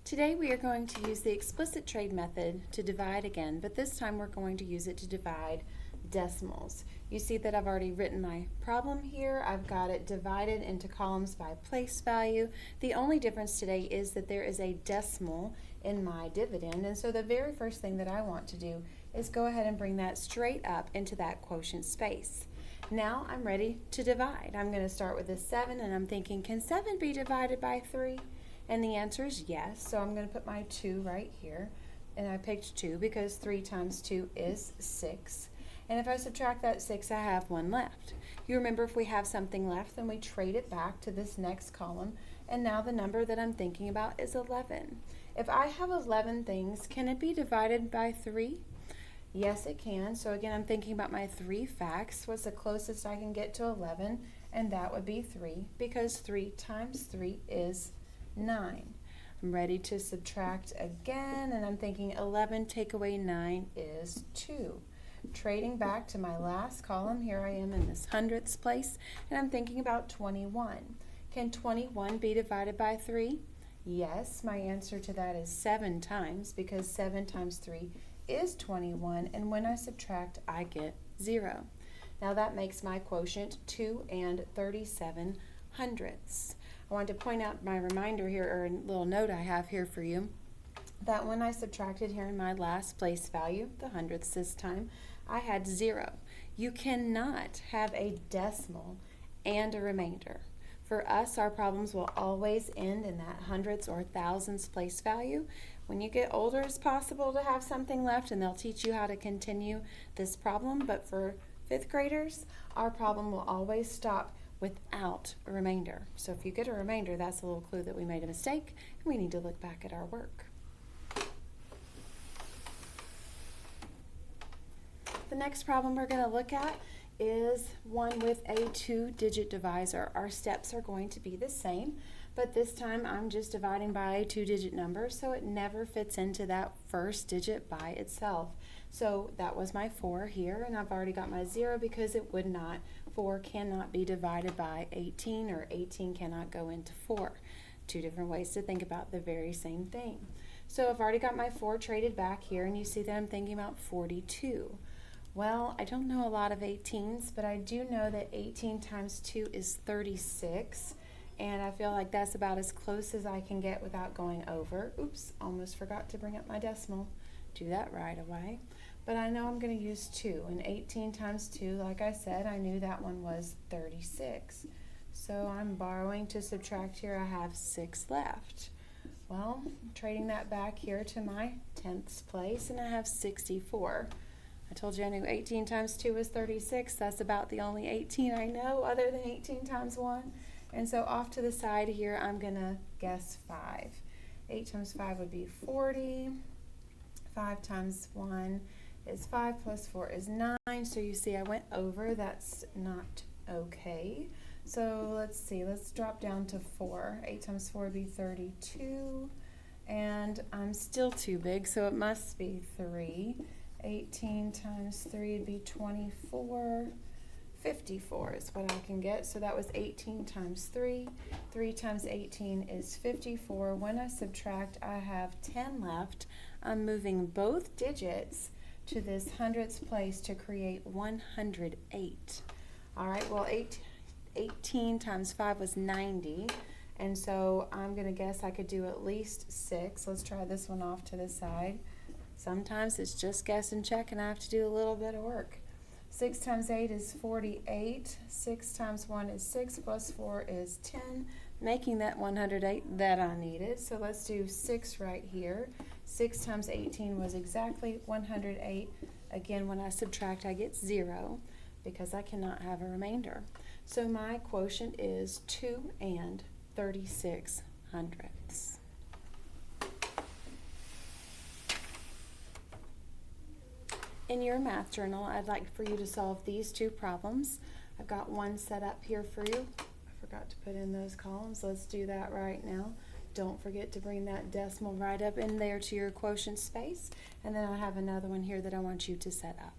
Today we are going to use the explicit trade method to divide again, but this time we're going to use it to divide decimals. You see that I've already written my problem here. I've got it divided into columns by place value. The only difference today is that there is a decimal in my dividend, and so the very first thing that I want to do is go ahead and bring that straight up into that quotient space. Now I'm ready to divide. I'm going to start with a 7, and I'm thinking, can 7 be divided by 3? And the answer is yes, so I'm going to put my 2 right here. And I picked 2 because 3 times 2 is 6. And if I subtract that 6, I have 1 left. You remember, if we have something left, then we trade it back to this next column. And now the number that I'm thinking about is 11. If I have 11 things, can it be divided by 3? Yes, it can. So again, I'm thinking about my 3 facts. What's the closest I can get to 11? And that would be 3, because 3 times 3 is 9. I'm ready to subtract again, and I'm thinking 11 take away 9 is 2. Trading back to my last column, here I am in this hundredths place, and I'm thinking about 21. Can 21 be divided by 3? Yes, my answer to that is 7 times, because 7 times 3 is 21, and when I subtract, I get 0. Now that makes my quotient 2 and 37 hundredths. I wanted to point out my reminder here, or a little note I have here for you, that when I subtracted here in my last place value, the hundredths this time, I had 0. You cannot have a decimal and a remainder. For us, our problems will always end in that hundredths or thousands place value. When you get older, it's possible to have something left, and they'll teach you how to continue this problem, but for 5th graders, our problem will always stop without a remainder. So if you get a remainder, that's a little clue that we made a mistake and we need to look back at our work. The next problem we're going to look at is one with a 2-digit divisor. Our steps are going to be the same, but this time I'm just dividing by a 2-digit number, so it never fits into that first digit by itself. So that was my 4 here, and I've already got my 0 because it would not. 4 cannot be divided by 18, or 18 cannot go into 4. Two different ways to think about the very same thing. So I've already got my 4 traded back here, and you see that I'm thinking about 42. Well, I don't know a lot of 18s, but I do know that 18 times 2 is 36, and I feel like that's about as close as I can get without going over. Oops, almost forgot to bring up my decimal. Do that right away. But I know I'm going to use 2, and 18 times 2, like I said, I knew that one was 36. So I'm borrowing to subtract here. I have 6 left. Well, trading that back here to my 10ths place, and I have 64. I told you I knew 18 times 2 is 36. That's about the only 18 I know other than 18 times 1. And so off to the side here, I'm going to guess 5. 8 times 5 would be 40. 5 times 1 is 5, plus 4 is 9. So you see I went over. That's not okay. So let's see. Let's drop down to 4. 8 times 4 would be 32. And I'm still too big, so it must be 3. 18 times 3 would be 24. 54 is what I can get. So that was 18 times 3. 3 times 18 is 54. When I subtract, I have 10 left. I'm moving both digits to this hundredths place to create 108. All right, well, 18 times 5 was 90. And so I'm going to guess I could do at least 6. Let's try this one off to the side. Sometimes it's just guess and check, and I have to do a little bit of work. 6 times 8 is 48. 6 times 1 is 6, plus 4 is 10, making that 108 that I needed. So let's do 6 right here. 6 times 18 was exactly 108. Again, when I subtract, I get 0 because I cannot have a remainder. So my quotient is 2 and 36 hundredths. In your math journal, I'd like for you to solve these 2 problems. I've got one set up here for you. I forgot to put in those columns. Let's do that right now. Don't forget to bring that decimal right up in there to your quotient space. And then I have another one here that I want you to set up.